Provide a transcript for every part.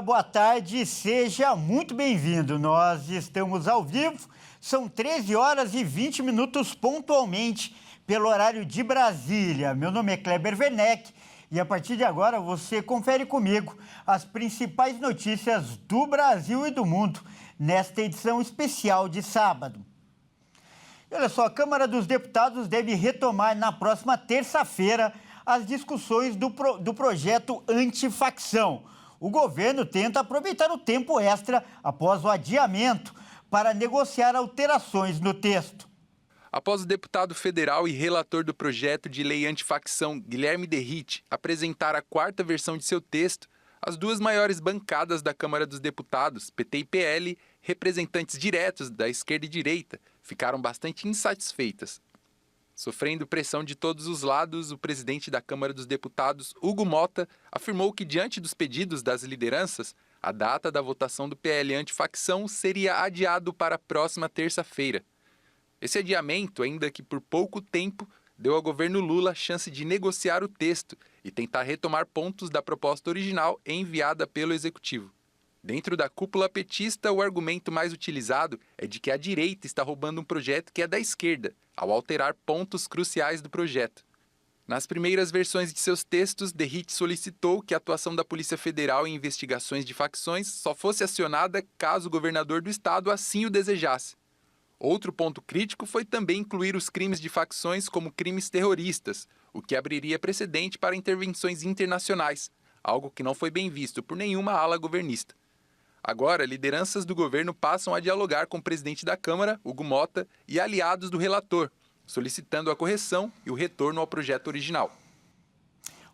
dia, boa tarde, seja muito bem-vindo. Nós estamos ao vivo, são 13 horas e 20 minutos pontualmente pelo horário de Brasília. Meu nome é Kleber Werneck e a partir de agora você confere comigo as principais notícias do Brasil e do mundo nesta edição especial de sábado. Olha só, a Câmara dos Deputados deve retomar na próxima terça-feira as discussões do projeto antifacção. O governo tenta aproveitar o tempo extra após o adiamento para negociar alterações no texto. Após o deputado federal e relator do projeto de lei antifacção, Guilherme Derrite, apresentar a quarta versão de seu texto, as duas maiores bancadas da Câmara dos Deputados, PT e PL, representantes diretos da esquerda e direita, ficaram bastante insatisfeitas. Sofrendo pressão de todos os lados, o presidente da Câmara dos Deputados, Hugo Motta, afirmou que, diante dos pedidos das lideranças, a data da votação do PL antifacção seria adiado para a próxima terça-feira. Esse adiamento, ainda que por pouco tempo, deu ao governo Lula a chance de negociar o texto e tentar retomar pontos da proposta original enviada pelo Executivo. Dentro da cúpula petista, o argumento mais utilizado é de que a direita está roubando um projeto que é da esquerda, ao alterar pontos cruciais do projeto. Nas primeiras versões de seus textos, Derrite solicitou que a atuação da Polícia Federal em investigações de facções só fosse acionada caso o governador do estado assim o desejasse. Outro ponto crítico foi também incluir os crimes de facções como crimes terroristas, o que abriria precedente para intervenções internacionais, algo que não foi bem visto por nenhuma ala governista. Agora, lideranças do governo passam a dialogar com o presidente da Câmara, Hugo Motta, e aliados do relator, solicitando a correção e o retorno ao projeto original.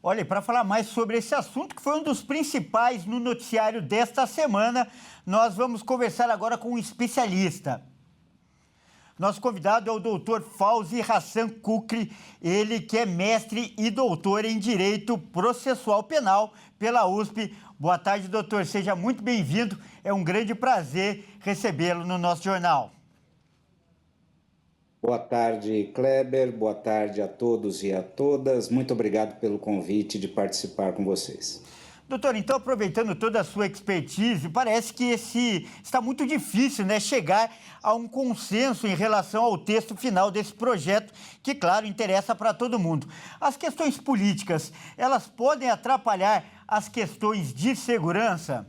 Olha, para falar mais sobre esse assunto, que foi um dos principais no noticiário desta semana, nós vamos conversar agora com um especialista. Nosso convidado é o doutor Fauzi Hassan Kukri, ele que é mestre e doutor em Direito Processual Penal pela USP. Boa tarde, doutor. Seja muito bem-vindo. É um grande prazer recebê-lo no nosso jornal. Boa tarde, Kleber. Boa tarde a todos e a todas. Muito obrigado pelo convite de participar com vocês. Doutor, então, aproveitando toda a sua expertise, parece que está muito difícil, né, chegar a um consenso em relação ao texto final desse projeto, que, claro, interessa para todo mundo. As questões políticas, elas podem atrapalhar as questões de segurança?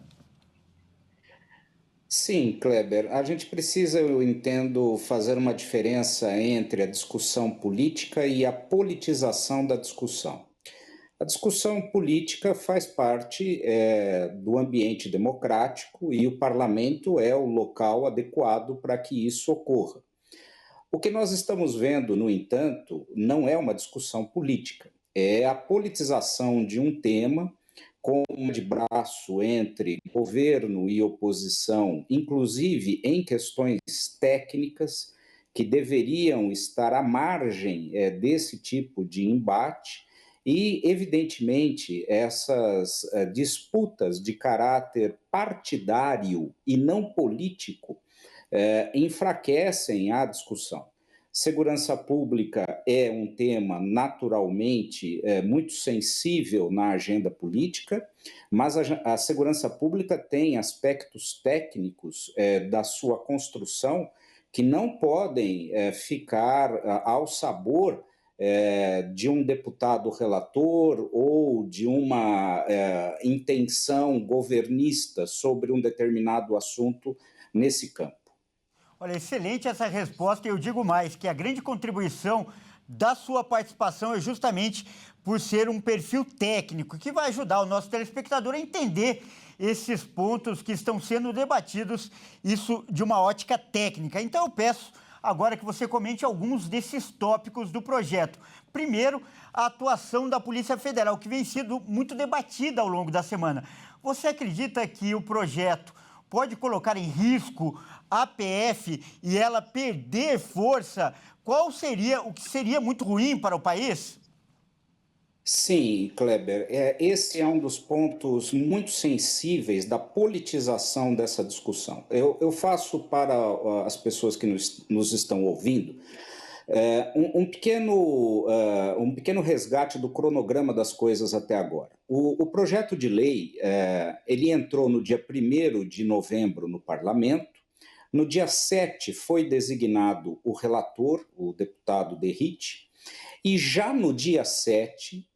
Sim, Kleber. A gente precisa, eu entendo, fazer uma diferença entre a discussão política e a politização da discussão. A discussão política faz parte do ambiente democrático e o parlamento é o local adequado para que isso ocorra. O que nós estamos vendo, no entanto, não é uma discussão política, é a politização de um tema com um de braço entre governo e oposição, inclusive em questões técnicas que deveriam estar à margem desse tipo de embate. E, evidentemente, essas disputas de caráter partidário e não político enfraquecem a discussão. Segurança pública é um tema naturalmente muito sensível na agenda política, mas a segurança pública tem aspectos técnicos da sua construção que não podem ficar ao sabor de um deputado relator ou de uma intenção governista sobre um determinado assunto nesse campo. Olha, excelente essa resposta e eu digo mais, que a grande contribuição da sua participação é justamente por ser um perfil técnico, que vai ajudar o nosso telespectador a entender esses pontos que estão sendo debatidos, isso de uma ótica técnica. Então eu peço agora que você comente alguns desses tópicos do projeto. Primeiro, a atuação da Polícia Federal, que vem sendo muito debatida ao longo da semana. Você acredita que o projeto pode colocar em risco a PF e ela perder força? O que seria muito ruim para o país? Sim, Kleber, esse é um dos pontos muito sensíveis da politização dessa discussão. Eu faço para as pessoas que nos estão ouvindo Um pequeno resgate do cronograma das coisas até agora. O projeto de lei ele entrou no dia 1º de novembro no Parlamento. No dia 7 foi designado o relator, o deputado Derrite, e já no dia 7,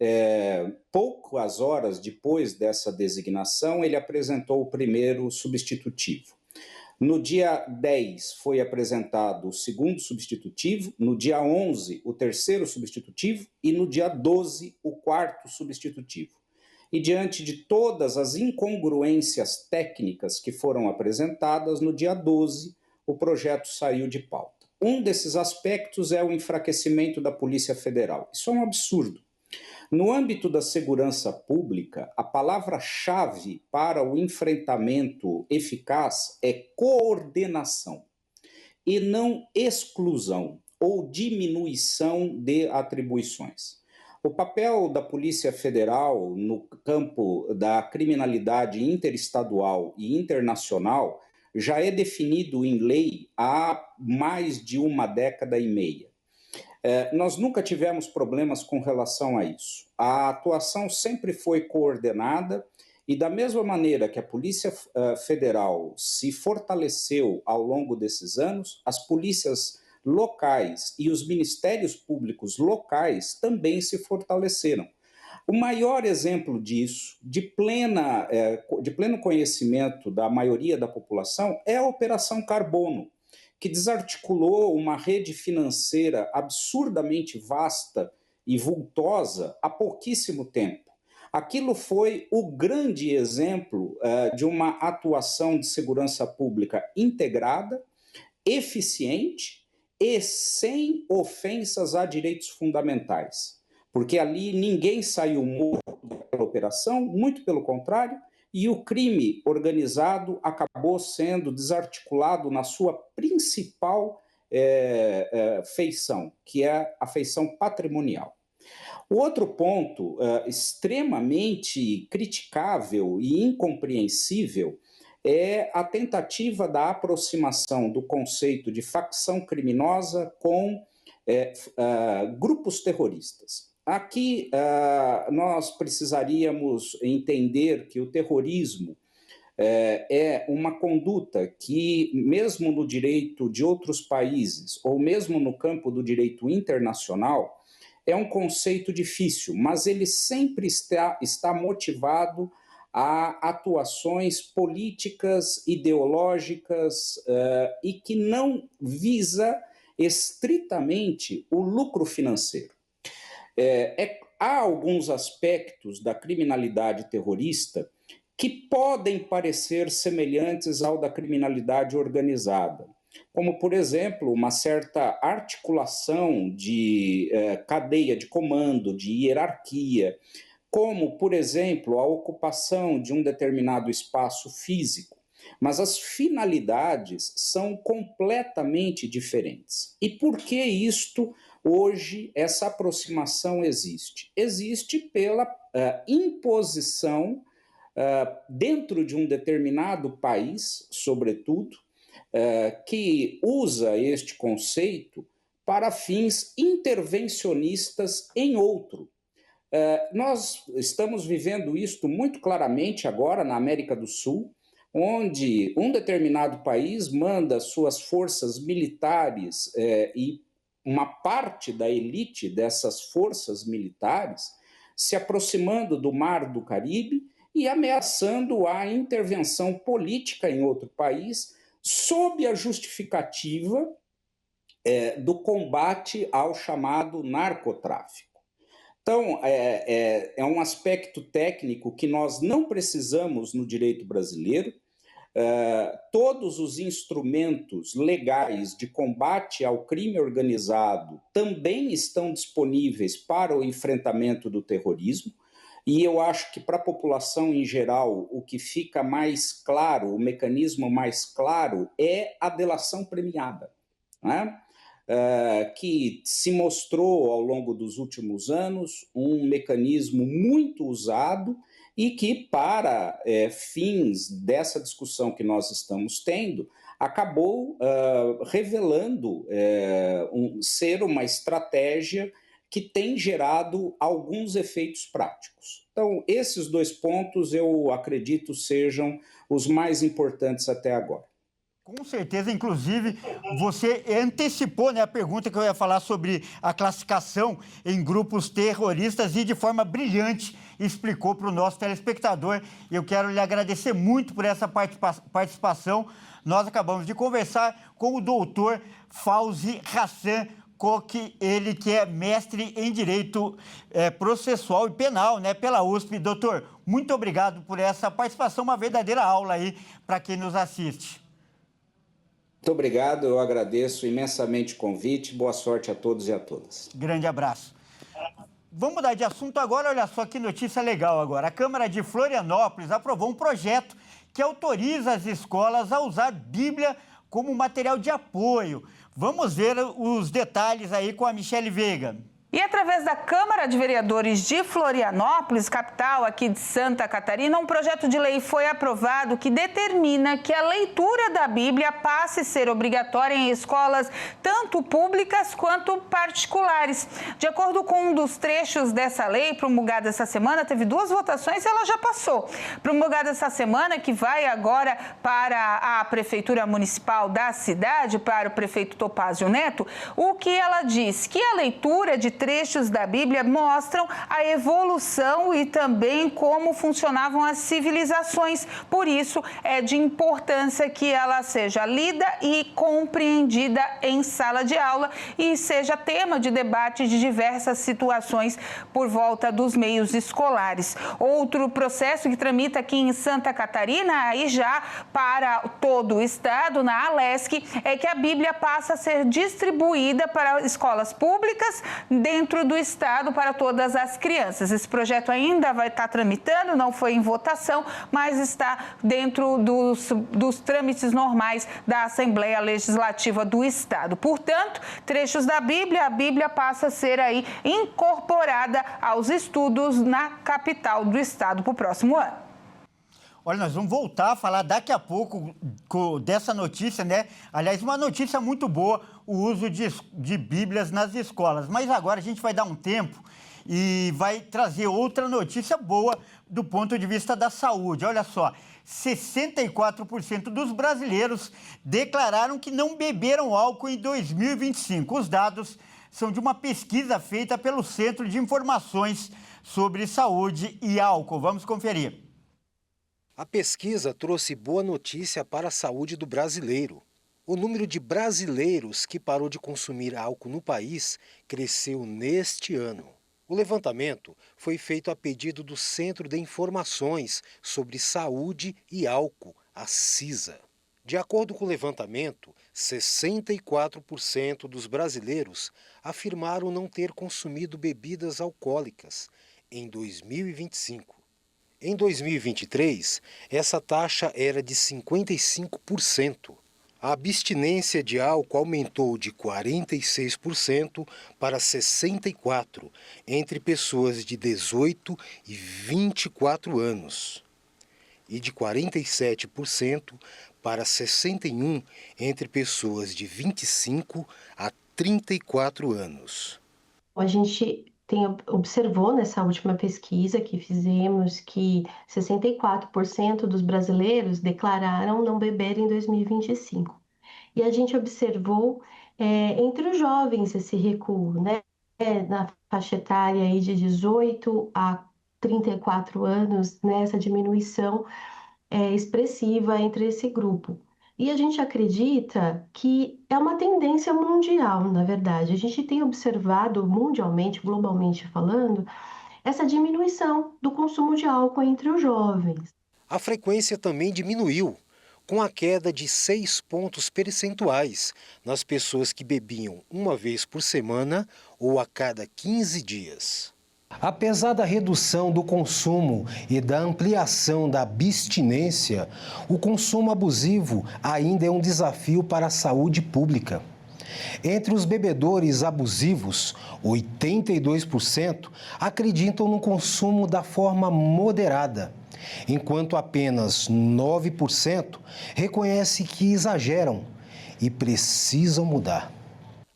poucas horas depois dessa designação, ele apresentou o primeiro substitutivo. No dia 10 foi apresentado o segundo substitutivo, no dia 11 o terceiro substitutivo e no dia 12 o quarto substitutivo. E diante de todas as incongruências técnicas que foram apresentadas, no dia 12 o projeto saiu de pauta. Um desses aspectos é o enfraquecimento da Polícia Federal. Isso é um absurdo. No âmbito da segurança pública, a palavra-chave para o enfrentamento eficaz é coordenação e não exclusão ou diminuição de atribuições. O papel da Polícia Federal no campo da criminalidade interestadual e internacional já é definido em lei há mais de uma década e meia. Nós nunca tivemos problemas com relação a isso. A atuação sempre foi coordenada e, da mesma maneira que a Polícia Federal se fortaleceu ao longo desses anos, as polícias locais e os ministérios públicos locais também se fortaleceram. O maior exemplo disso, de pleno conhecimento da maioria da população, é a Operação Carbono, que desarticulou uma rede financeira absurdamente vasta e vultosa há pouquíssimo tempo. Aquilo foi o grande exemplo de uma atuação de segurança pública integrada, eficiente e sem ofensas a direitos fundamentais. Porque ali ninguém saiu morto daquela operação, muito pelo contrário, e o crime organizado acabou sendo desarticulado na sua principal feição, que é a feição patrimonial. O outro ponto extremamente criticável e incompreensível é a tentativa da aproximação do conceito de facção criminosa com grupos terroristas. Aqui nós precisaríamos entender que o terrorismo é uma conduta que, mesmo no direito de outros países, ou mesmo no campo do direito internacional, é um conceito difícil, mas ele sempre está motivado a atuações políticas, ideológicas e que não visa estritamente o lucro financeiro. Há alguns aspectos da criminalidade terrorista que podem parecer semelhantes ao da criminalidade organizada, como, por exemplo, uma certa articulação de cadeia de comando, de hierarquia, como, por exemplo, a ocupação de um determinado espaço físico. Mas as finalidades são completamente diferentes. E por que isto, hoje, essa aproximação existe? Existe pela imposição dentro de um determinado país, sobretudo, que usa este conceito para fins intervencionistas em outro. Nós estamos vivendo isto muito claramente agora na América do Sul, onde um determinado país manda suas forças militares e uma parte da elite dessas forças militares se aproximando do Mar do Caribe e ameaçando a intervenção política em outro país sob a justificativa do combate ao chamado narcotráfico. Então, é um aspecto técnico que nós não precisamos no direito brasileiro. Todos os instrumentos legais de combate ao crime organizado também estão disponíveis para o enfrentamento do terrorismo, e eu acho que para a população em geral o que fica mais claro, o mecanismo mais claro é a delação premiada, né? Que se mostrou ao longo dos últimos anos um mecanismo muito usado e que, para fins dessa discussão que nós estamos tendo, acabou revelando ser uma estratégia que tem gerado alguns efeitos práticos. Então, esses 2 pontos eu acredito sejam os mais importantes até agora. Com certeza, inclusive, você antecipou, né, a pergunta que eu ia falar sobre a classificação em grupos terroristas e de forma brilhante explicou para o nosso telespectador. Eu quero lhe agradecer muito por essa participação. Nós acabamos de conversar com o doutor Fauzi Hassan Koch, ele que é mestre em Direito Processual e Penal, né, pela USP. Doutor, muito obrigado por essa participação, uma verdadeira aula aí para quem nos assiste. Muito obrigado, eu agradeço imensamente o convite. Boa sorte a todos e a todas. Grande abraço. Vamos mudar de assunto agora, olha só que notícia legal agora. A Câmara de Florianópolis aprovou um projeto que autoriza as escolas a usar Bíblia como material de apoio. Vamos ver os detalhes aí com a Michele Veiga. E através da Câmara de Vereadores de Florianópolis, capital aqui de Santa Catarina, um projeto de lei foi aprovado que determina que a leitura da Bíblia passe a ser obrigatória em escolas tanto públicas quanto particulares. De acordo com um dos trechos dessa lei, promulgada essa semana, teve 2 votações e ela já passou. Promulgada essa semana, que vai agora para a Prefeitura Municipal da cidade, para o prefeito Topázio Neto, o que ela diz? Que a leitura de trechos da Bíblia mostram a evolução e também como funcionavam as civilizações. Por isso, é de importância que ela seja lida e compreendida em sala de aula e seja tema de debate de diversas situações por volta dos meios escolares. Outro processo que tramita aqui em Santa Catarina, aí já para todo o estado, na Alesc, é que a Bíblia passa a ser distribuída para escolas públicas dentro do estado para todas as crianças. Esse projeto ainda vai estar tramitando, não foi em votação, mas está dentro dos trâmites normais da Assembleia Legislativa do estado. Portanto, trechos da Bíblia, a Bíblia passa a ser aí incorporada aos estudos na capital do estado para o próximo ano. Olha, nós vamos voltar a falar daqui a pouco dessa notícia, né? Aliás, uma notícia muito boa, o uso de Bíblias nas escolas. Mas agora a gente vai dar um tempo e vai trazer outra notícia boa do ponto de vista da saúde. Olha só, 64% dos brasileiros declararam que não beberam álcool em 2025. Os dados são de uma pesquisa feita pelo Centro de Informações sobre Saúde e Álcool. Vamos conferir. A pesquisa trouxe boa notícia para a saúde do brasileiro. O número de brasileiros que parou de consumir álcool no país cresceu neste ano. O levantamento foi feito a pedido do Centro de Informações sobre Saúde e Álcool, a CISA. De acordo com o levantamento, 64% dos brasileiros afirmaram não ter consumido bebidas alcoólicas em 2025. Em 2023, essa taxa era de 55%. A abstinência de álcool aumentou de 46% para 64% entre pessoas de 18 e 24 anos e de 47% para 61% entre pessoas de 25 a 34 anos. A gente observou nessa última pesquisa que fizemos que 64% dos brasileiros declararam não beber em 2025. E a gente observou entre os jovens esse recuo, né? Na faixa etária aí de 18 a 34 anos, nessa diminuição expressiva entre esse grupo. E a gente acredita que é uma tendência mundial, na verdade. A gente tem observado mundialmente, globalmente falando, essa diminuição do consumo de álcool entre os jovens. A frequência também diminuiu, com a queda de 6 pontos percentuais nas pessoas que bebiam uma vez por semana ou a cada 15 dias. Apesar da redução do consumo e da ampliação da abstinência, o consumo abusivo ainda é um desafio para a saúde pública. Entre os bebedores abusivos, 82% acreditam no consumo da forma moderada enquanto apenas 9% reconhece que exageram e precisam mudar.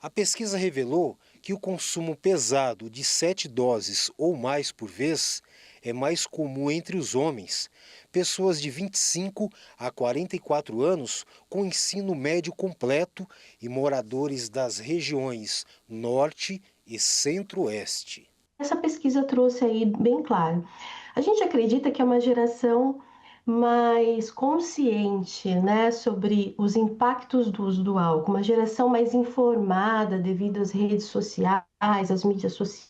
A pesquisa revelou que o consumo pesado de 7 doses ou mais por vez é mais comum entre os homens, pessoas de 25 a 44 anos com ensino médio completo e moradores das regiões Norte e Centro-Oeste. Essa pesquisa trouxe aí bem claro. A gente acredita que é uma geração mais consciente, né, sobre os impactos do uso do álcool, uma geração mais informada devido às redes sociais, às mídias sociais,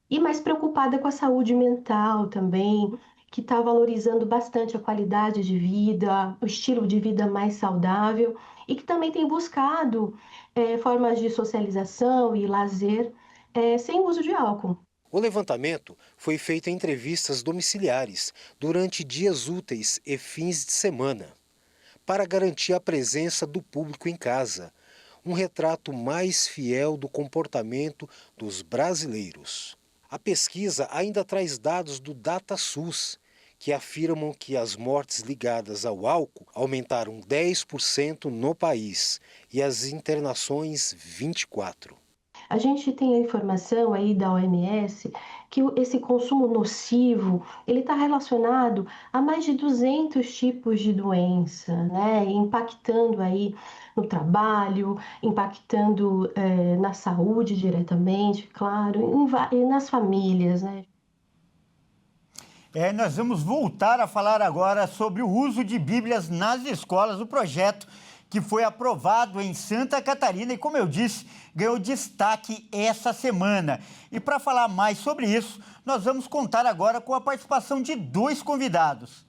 e mais preocupada com a saúde mental também, que está valorizando bastante a qualidade de vida, o estilo de vida mais saudável, e que também tem buscado formas de socialização e lazer sem uso de álcool. O levantamento foi feito em entrevistas domiciliares durante dias úteis e fins de semana, para garantir a presença do público em casa, um retrato mais fiel do comportamento dos brasileiros. A pesquisa ainda traz dados do DataSUS, que afirmam que as mortes ligadas ao álcool aumentaram 10% no país e as internações 24%. A gente tem a informação aí da OMS que esse consumo nocivo, ele está relacionado a mais de 200 tipos de doença, né? Impactando aí no trabalho, impactando na saúde diretamente, claro, e nas famílias, né? Nós vamos voltar a falar agora sobre o uso de Bíblias nas escolas, o projeto que foi aprovado em Santa Catarina e, como eu disse, ganhou destaque essa semana. E para falar mais sobre isso, nós vamos contar agora com a participação de 2 convidados.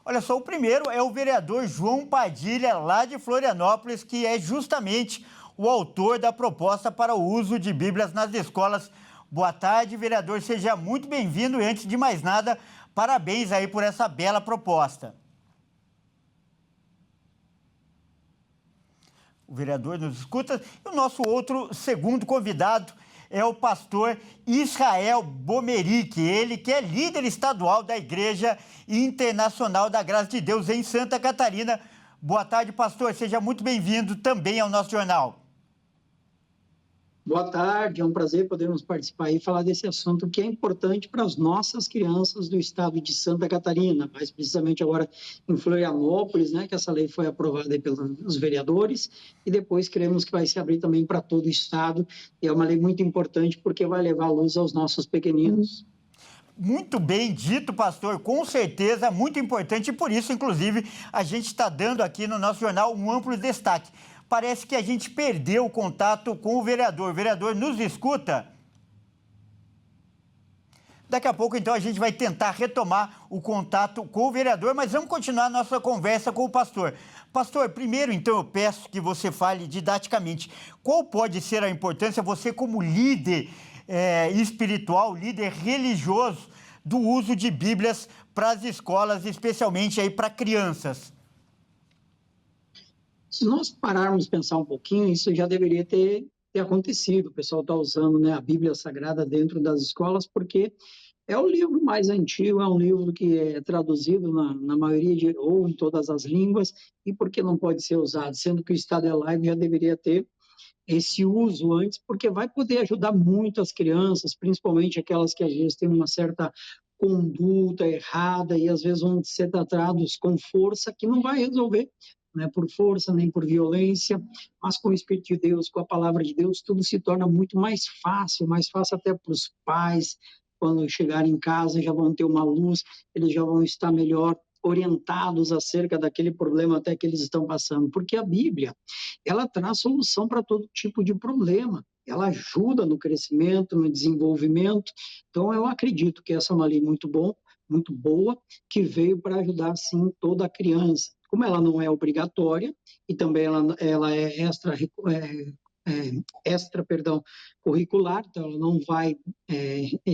Olha só, o primeiro é o vereador João Padilha, lá de Florianópolis, que é justamente o autor da proposta para o uso de Bíblias nas escolas. Boa tarde, vereador, seja muito bem-vindo e, antes de mais nada, parabéns aí por essa bela proposta. O vereador nos escuta. E o nosso outro segundo convidado é o pastor Israel Bomeric, ele que é líder estadual da Igreja Internacional da Graça de Deus em Santa Catarina. Boa tarde, pastor. Seja muito bem-vindo também ao nosso jornal. Boa tarde, é um prazer podermos participar e falar desse assunto que é importante para as nossas crianças do estado de Santa Catarina, mais precisamente agora em Florianópolis, né, que essa lei foi aprovada aí pelos vereadores e depois queremos que vai se abrir também para todo o estado. E é uma lei muito importante porque vai levar a luz aos nossos pequeninos. Muito bem dito, pastor, com certeza, muito importante e por isso, inclusive, a gente está dando aqui no nosso jornal um amplo destaque. Parece que a gente perdeu o contato com o vereador. O vereador nos escuta? Daqui a pouco, então, a gente vai tentar retomar o contato com o vereador, mas vamos continuar a nossa conversa com o pastor. Pastor, primeiro, então, eu peço que você fale didaticamente qual pode ser a importância, você como líder espiritual, líder religioso, do uso de Bíblias para as escolas, especialmente aí para crianças. Se nós pararmos pensar um pouquinho, isso já deveria ter acontecido. O pessoal está usando, né, a Bíblia Sagrada dentro das escolas porque é o livro mais antigo, é um livro que é traduzido na maioria ou em todas as línguas, e por que não pode ser usado? Sendo que o Estado é laico, já deveria ter esse uso antes, porque vai poder ajudar muito as crianças, principalmente aquelas que às vezes têm uma certa conduta errada e às vezes vão ser tratados com força, que não vai resolver, não é por força nem por violência, mas com o Espírito de Deus, com a palavra de Deus, tudo se torna muito mais fácil até para os pais. Quando chegarem em casa já vão ter uma luz, eles já vão estar melhor orientados acerca daquele problema até que eles estão passando, porque a Bíblia, ela traz solução para todo tipo de problema, ela ajuda no crescimento, no desenvolvimento. Então eu acredito que essa é uma lei muito boa, que veio para ajudar sim toda a criança. Como ela não é obrigatória e também ela é curricular, então ela não vai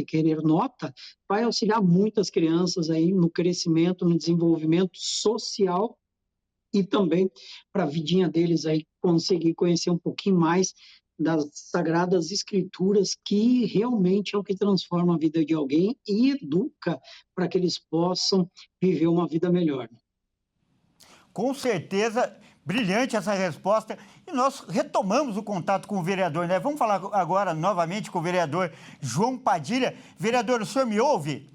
querer nota, vai auxiliar muitas crianças aí no crescimento, no desenvolvimento social e também para a vidinha deles aí conseguir conhecer um pouquinho mais das Sagradas Escrituras, que realmente é o que transforma a vida de alguém e educa para que eles possam viver uma vida melhor. Com certeza, brilhante essa resposta. E nós retomamos o contato com o vereador, né? Vamos falar agora novamente com o vereador João Padilha. Vereador, o senhor me ouve?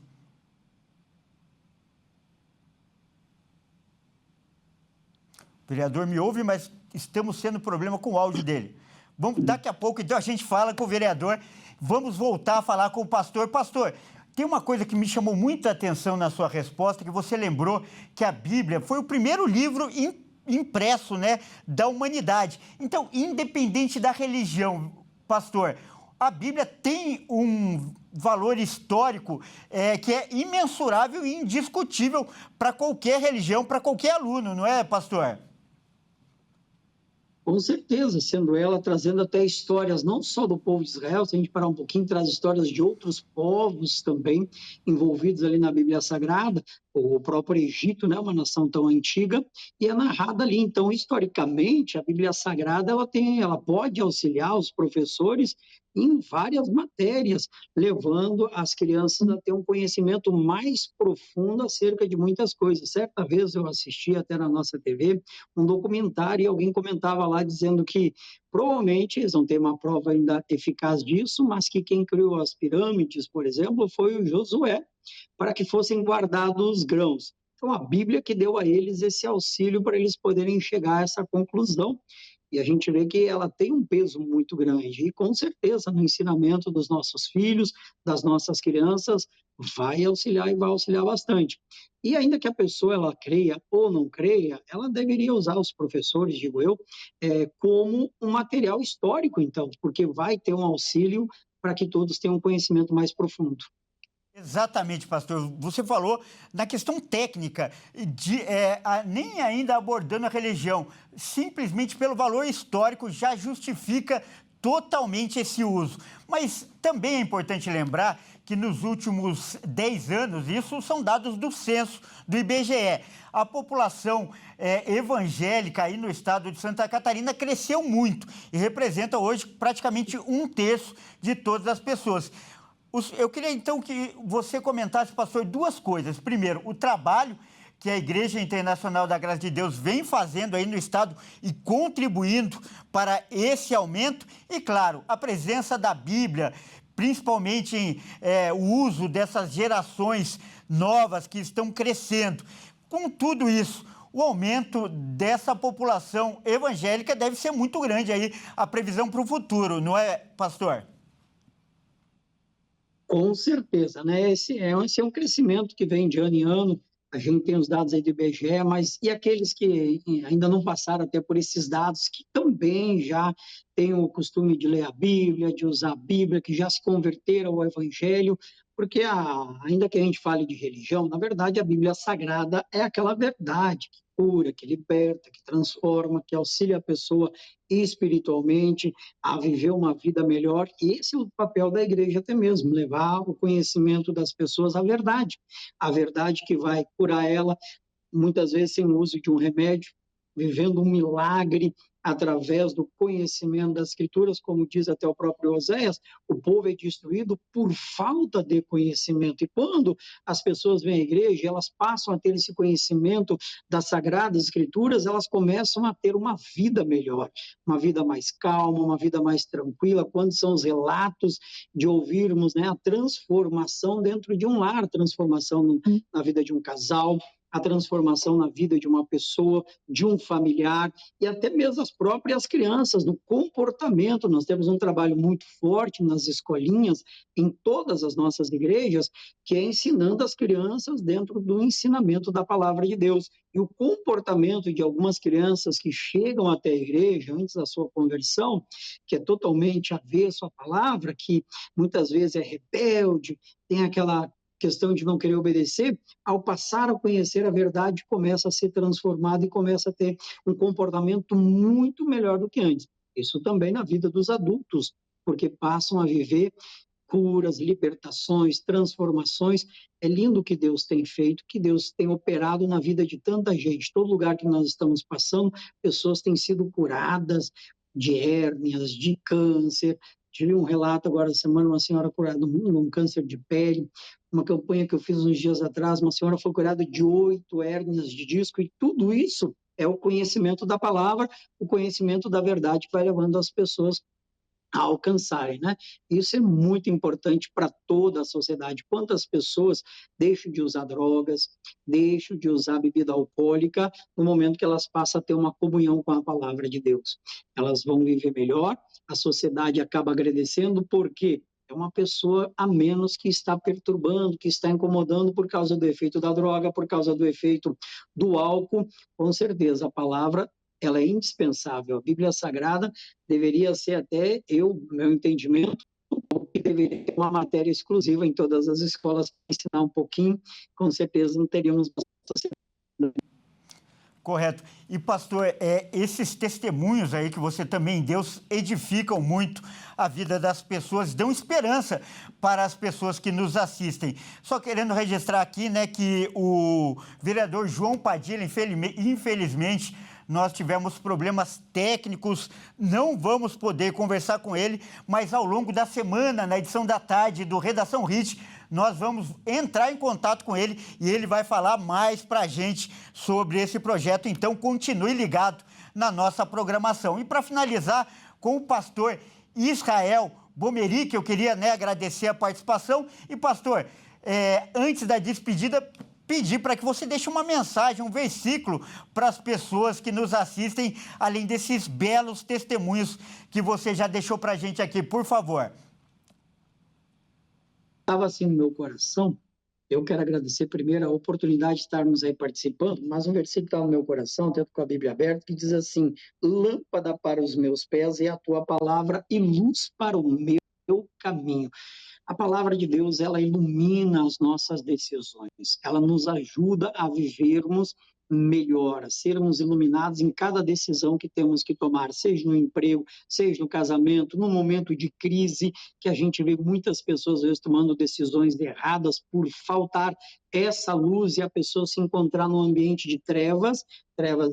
O vereador me ouve, mas estamos tendo problema com o áudio dele. Daqui a pouco, então, a gente fala com o vereador. Vamos voltar a falar com o pastor. Pastor, tem uma coisa que me chamou muita atenção na sua resposta, que você lembrou que a Bíblia foi o primeiro livro impresso, né, da humanidade. Então, independente da religião, pastor, a Bíblia tem um valor histórico que é imensurável e indiscutível para qualquer religião, para qualquer aluno, não é, pastor? Com certeza, sendo ela trazendo até histórias não só do povo de Israel, se a gente parar um pouquinho, traz histórias de outros povos também envolvidos ali na Bíblia Sagrada, o próprio Egito, né, uma nação tão antiga, e é narrada ali. Então, historicamente, a Bíblia Sagrada ela pode auxiliar os professores em várias matérias, levando as crianças a ter um conhecimento mais profundo acerca de muitas coisas. Certa vez eu assisti até na nossa TV um documentário e alguém comentava lá dizendo que provavelmente eles não têm uma prova ainda eficaz disso, mas que quem criou as pirâmides, por exemplo, foi o Josué, para que fossem guardados os grãos. Então, a Bíblia que deu a eles esse auxílio para eles poderem chegar a essa conclusão. E a gente vê que ela tem um peso muito grande. E, com certeza, no ensinamento dos nossos filhos, das nossas crianças, vai auxiliar e vai auxiliar bastante. E ainda que a pessoa ela creia ou não creia, ela deveria usar os professores, digo eu, como um material histórico, então, porque vai ter um auxílio para que todos tenham um conhecimento mais profundo. Exatamente, pastor. Você falou na questão técnica, nem ainda abordando a religião, simplesmente pelo valor histórico já justifica totalmente esse uso. Mas também é importante lembrar que nos últimos 10 anos, isso são dados do censo do IBGE, a população evangélica aí no estado de Santa Catarina cresceu muito e representa hoje praticamente 1/3 de todas as pessoas. Eu queria, então, que você comentasse, pastor, duas coisas. Primeiro, o trabalho que a Igreja Internacional da Graça de Deus vem fazendo aí no estado e contribuindo para esse aumento. E, claro, a presença da Bíblia, principalmente o uso dessas gerações novas que estão crescendo. Com tudo isso, o aumento dessa população evangélica deve ser muito grande aí, a previsão para o futuro, não é, pastor? Com certeza, né? Esse é um crescimento que vem de ano em ano. A gente tem os dados aí do IBGE, mas e aqueles que ainda não passaram até por esses dados, que também já têm o costume de ler a Bíblia, de usar a Bíblia, que já se converteram ao Evangelho, porque ainda que a gente fale de religião, na verdade a Bíblia Sagrada é aquela verdade que cura, que liberta, que transforma, que auxilia a pessoa espiritualmente a viver uma vida melhor. E esse é o papel da igreja até mesmo, levar o conhecimento das pessoas à verdade. A verdade que vai curar ela, muitas vezes sem o uso de um remédio, vivendo um milagre através do conhecimento das Escrituras, como diz até o próprio Oséias, o povo é destruído por falta de conhecimento. E quando as pessoas vêm à igreja, elas passam a ter esse conhecimento das Sagradas Escrituras, elas começam a ter uma vida melhor, uma vida mais calma, uma vida mais tranquila. Quando são os relatos de ouvirmos, né, a transformação dentro de um lar, transformação na vida de um casal, a transformação na vida de uma pessoa, de um familiar e até mesmo as próprias crianças, no comportamento. Nós temos um trabalho muito forte nas escolinhas, em todas as nossas igrejas, que é ensinando as crianças dentro do ensinamento da palavra de Deus. E o comportamento de algumas crianças que chegam até a igreja antes da sua conversão, que é totalmente avesso à palavra, que muitas vezes é rebelde, tem aquela questão de não querer obedecer, ao passar a conhecer a verdade, começa a ser transformado e começa a ter um comportamento muito melhor do que antes. Isso também na vida dos adultos, porque passam a viver curas, libertações, transformações. É lindo o que Deus tem feito, que Deus tem operado na vida de tanta gente. Todo lugar que nós estamos passando, pessoas têm sido curadas, de hérnias, de câncer. Tive um relato agora essa semana, uma senhora curada de um câncer de pele, uma campanha que eu fiz uns dias atrás, uma senhora foi curada de 8 hérnias de disco, e tudo isso é o conhecimento da palavra, o conhecimento da verdade que vai levando as pessoas a alcançarem, né? Isso é muito importante para toda a sociedade. Quantas pessoas deixam de usar drogas, deixam de usar bebida alcoólica no momento que elas passam a ter uma comunhão com a palavra de Deus. Elas vão viver melhor, a sociedade acaba agradecendo, porque é uma pessoa a menos que está perturbando, que está incomodando por causa do efeito da droga, por causa do efeito do álcool. Com certeza, a palavra ela é indispensável. A Bíblia Sagrada deveria ser até, meu entendimento, que deveria ter uma matéria exclusiva em todas as escolas para ensinar um pouquinho. Com certeza não teríamos Correto. E, pastor, esses testemunhos aí que você também deu edificam muito a vida das pessoas, dão esperança para as pessoas que nos assistem. Só querendo registrar aqui, né, que o vereador João Padilha, infelizmente, nós tivemos problemas técnicos, não vamos poder conversar com ele, mas ao longo da semana, na edição da tarde do Redação Hit, nós vamos entrar em contato com ele e ele vai falar mais para a gente sobre esse projeto. Então, continue ligado na nossa programação. E para finalizar, com o pastor Israel Bomeri, que eu queria agradecer a participação. E, pastor, antes da despedida, pedir para que você deixe uma mensagem, um versículo para as pessoas que nos assistem, além desses belos testemunhos que você já deixou para a gente aqui, por favor. Estava assim no meu coração. Eu quero agradecer primeiro a oportunidade de estarmos aí participando, mas um versículo está no meu coração, dentro com a Bíblia aberta, que diz assim: lâmpada para os meus pés é a tua palavra e luz para o meu caminho. A palavra de Deus, ela ilumina as nossas decisões, ela nos ajuda a vivermos melhor, a sermos iluminados em cada decisão que temos que tomar, seja no emprego, seja no casamento, no momento de crise, que a gente vê muitas pessoas, às vezes, tomando decisões erradas por faltar essa luz e a pessoa se encontrar num ambiente de trevas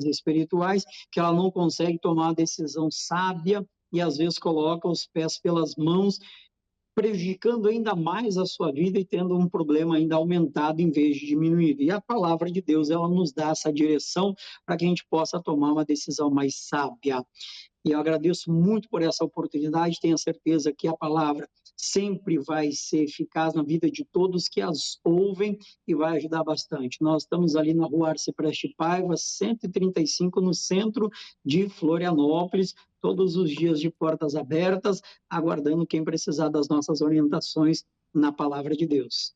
espirituais, que ela não consegue tomar uma decisão sábia e, às vezes, coloca os pés pelas mãos, prejudicando ainda mais a sua vida e tendo um problema ainda aumentado em vez de diminuído. E a palavra de Deus, ela nos dá essa direção para que a gente possa tomar uma decisão mais sábia. E eu agradeço muito por essa oportunidade, tenho certeza que a palavra sempre vai ser eficaz na vida de todos que as ouvem e vai ajudar bastante. Nós estamos ali na rua Arcipreste Paiva, 135, no centro de Florianópolis, todos os dias de portas abertas, aguardando quem precisar das nossas orientações na palavra de Deus.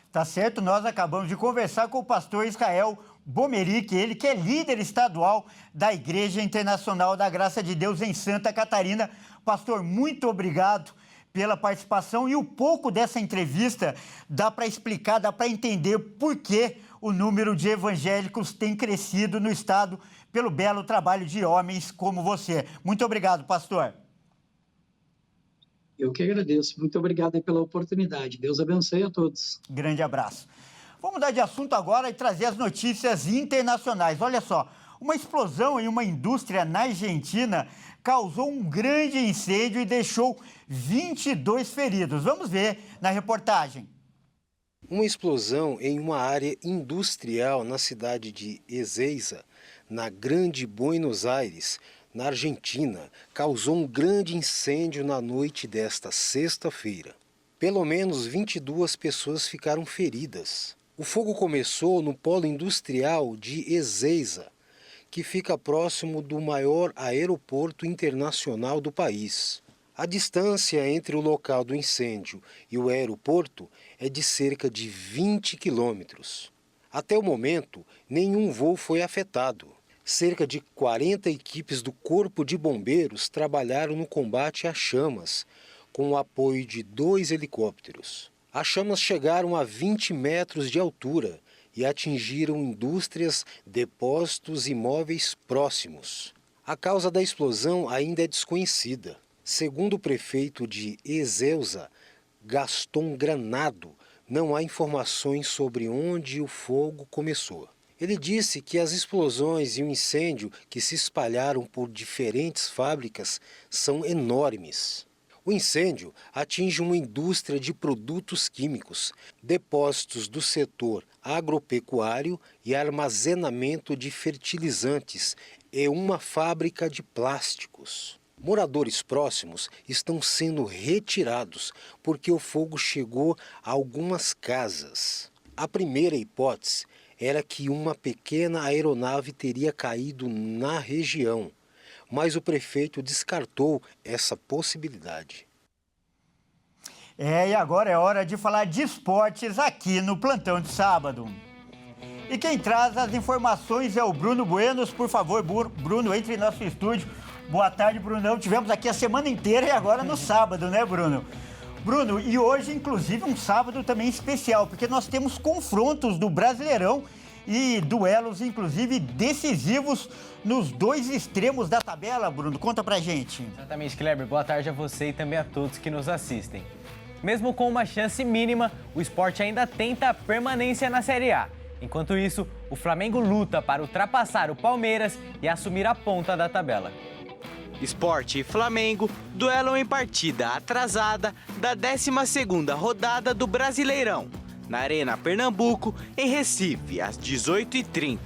Tá certo, nós acabamos de conversar com o pastor Israel Bomeri, ele que é líder estadual da Igreja Internacional da Graça de Deus em Santa Catarina. Pastor, muito obrigado pela participação, e um pouco dessa entrevista dá para explicar, dá para entender por que o número de evangélicos tem crescido no estado pelo belo trabalho de homens como você. Muito obrigado, pastor. Eu que agradeço. Muito obrigado pela oportunidade. Deus abençoe a todos. Grande abraço. Vamos mudar de assunto agora e trazer as notícias internacionais. Olha só, uma explosão em uma indústria na Argentina causou um grande incêndio e deixou 22 feridos. Vamos ver na reportagem. Uma explosão em uma área industrial na cidade de Ezeiza, na Grande Buenos Aires, na Argentina, causou um grande incêndio na noite desta sexta-feira. Pelo menos 22 pessoas ficaram feridas. O fogo começou no polo industrial de Ezeiza, que fica próximo do maior aeroporto internacional do país. A distância entre o local do incêndio e o aeroporto é de cerca de 20 quilômetros. Até o momento, nenhum voo foi afetado. Cerca de 40 equipes do Corpo de Bombeiros trabalharam no combate às chamas, com o apoio de 2 helicópteros. As chamas chegaram a 20 metros de altura e atingiram indústrias, depósitos e imóveis próximos. A causa da explosão ainda é desconhecida. Segundo o prefeito de Ezeiza, Gaston Granado, não há informações sobre onde o fogo começou. Ele disse que as explosões e o incêndio que se espalharam por diferentes fábricas são enormes. O incêndio atinge uma indústria de produtos químicos, depósitos do setor agropecuário e armazenamento de fertilizantes e uma fábrica de plásticos. Moradores próximos estão sendo retirados porque o fogo chegou a algumas casas. A primeira hipótese era que uma pequena aeronave teria caído na região, mas o prefeito descartou essa possibilidade. E agora é hora de falar de esportes aqui no Plantão de Sábado. E quem traz as informações é o Bruno Buenos. Por favor, Bruno, entre em nosso estúdio. Boa tarde, Brunão. Tivemos aqui a semana inteira e agora no sábado, né, Bruno? Bruno, e hoje, inclusive, um sábado também especial, porque nós temos confrontos do Brasileirão e duelos, inclusive, decisivos nos dois extremos da tabela, Bruno. Conta pra gente. Exatamente, Kleber. Boa tarde a você e também a todos que nos assistem. Mesmo com uma chance mínima, o Sport ainda tenta a permanência na Série A. Enquanto isso, o Flamengo luta para ultrapassar o Palmeiras e assumir a ponta da tabela. Sport e Flamengo duelam em partida atrasada da 12ª rodada do Brasileirão, na Arena Pernambuco, em Recife, às 18h30.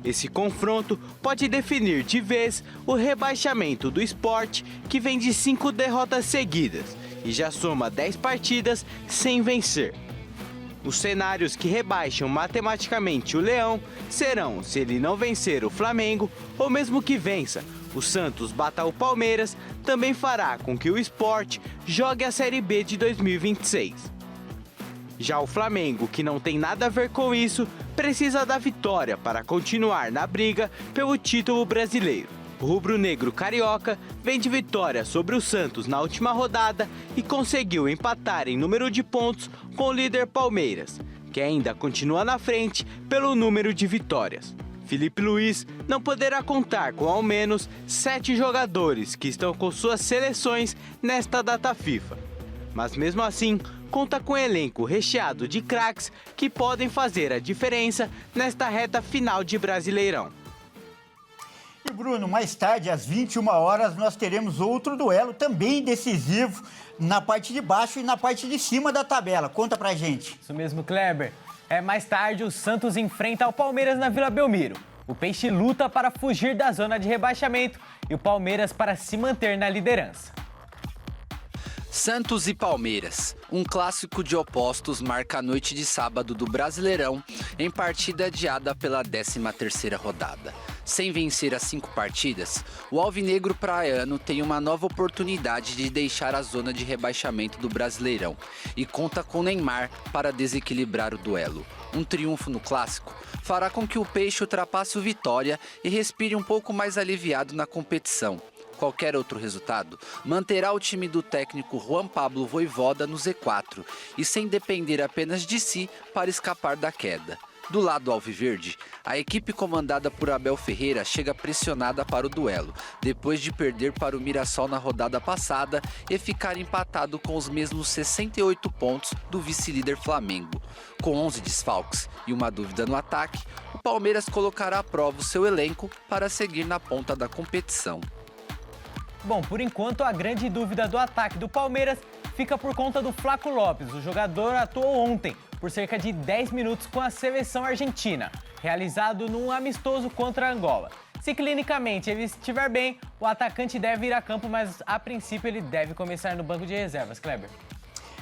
Esse confronto pode definir de vez o rebaixamento do Sport, que vem de 5 derrotas seguidas e já soma 10 partidas sem vencer. Os cenários que rebaixam matematicamente o Leão serão se ele não vencer o Flamengo ou mesmo que vença, o Santos bata o Palmeiras, também fará com que o Sport jogue a Série B de 2026. Já o Flamengo, que não tem nada a ver com isso, precisa da vitória para continuar na briga pelo título brasileiro. O rubro-negro carioca vem de vitória sobre o Santos na última rodada e conseguiu empatar em número de pontos com o líder Palmeiras, que ainda continua na frente pelo número de vitórias. Felipe Luiz não poderá contar com ao menos 7 jogadores que estão com suas seleções nesta data FIFA. Mas mesmo assim, conta com um elenco recheado de craques que podem fazer a diferença nesta reta final de Brasileirão. E Bruno, mais tarde, às 21 horas, nós teremos outro duelo também decisivo na parte de baixo e na parte de cima da tabela. Conta pra gente. Isso mesmo, Kleber. Mais tarde, o Santos enfrenta o Palmeiras na Vila Belmiro. O Peixe luta para fugir da zona de rebaixamento e o Palmeiras para se manter na liderança. Santos e Palmeiras, um clássico de opostos, marca a noite de sábado do Brasileirão em partida adiada pela 13ª rodada. Sem vencer as 5 partidas, o alvinegro praiano tem uma nova oportunidade de deixar a zona de rebaixamento do Brasileirão e conta com Neymar para desequilibrar o duelo. Um triunfo no clássico fará com que o Peixe ultrapasse o Vitória e respire um pouco mais aliviado na competição. Qualquer outro resultado manterá o time do técnico Juan Pablo Vojvoda no Z4 e sem depender apenas de si para escapar da queda. Do lado alviverde, a equipe comandada por Abel Ferreira chega pressionada para o duelo, depois de perder para o Mirassol na rodada passada e ficar empatado com os mesmos 68 pontos do vice-líder Flamengo. Com 11 desfalques e uma dúvida no ataque, o Palmeiras colocará à prova o seu elenco para seguir na ponta da competição. Bom, por enquanto, a grande dúvida do ataque do Palmeiras fica por conta do Flaco Lopes. O jogador atuou ontem por cerca de 10 minutos com a seleção argentina, realizado num amistoso contra Angola. Se clinicamente ele estiver bem, o atacante deve ir a campo, mas a princípio ele deve começar no banco de reservas, Kleber.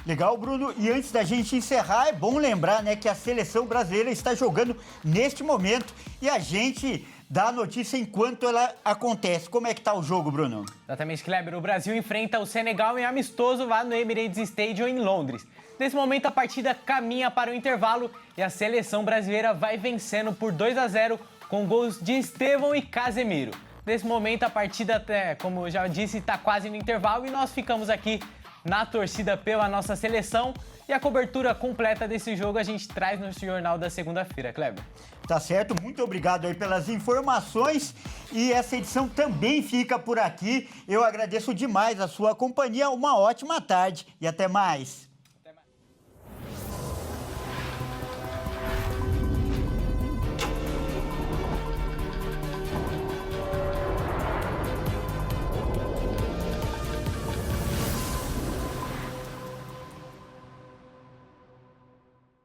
Legal, Bruno. E antes da gente encerrar, é bom lembrar, né, que a seleção brasileira está jogando neste momento e a gente dá a notícia enquanto ela acontece. Como é que tá o jogo, Bruno? Exatamente, Kleber. O Brasil enfrenta o Senegal em amistoso lá no Emirates Stadium em Londres. Nesse momento, a partida caminha para o intervalo e a seleção brasileira vai vencendo por 2-0 com gols de Estevão e Casemiro. Nesse momento, a partida, como eu já disse, está quase no intervalo e nós ficamos aqui na torcida pela nossa seleção. E a cobertura completa desse jogo a gente traz no Jornal da segunda-feira, Kleber. Tá certo, muito obrigado aí pelas informações e essa edição também fica por aqui. Eu agradeço demais a sua companhia, uma ótima tarde e até mais.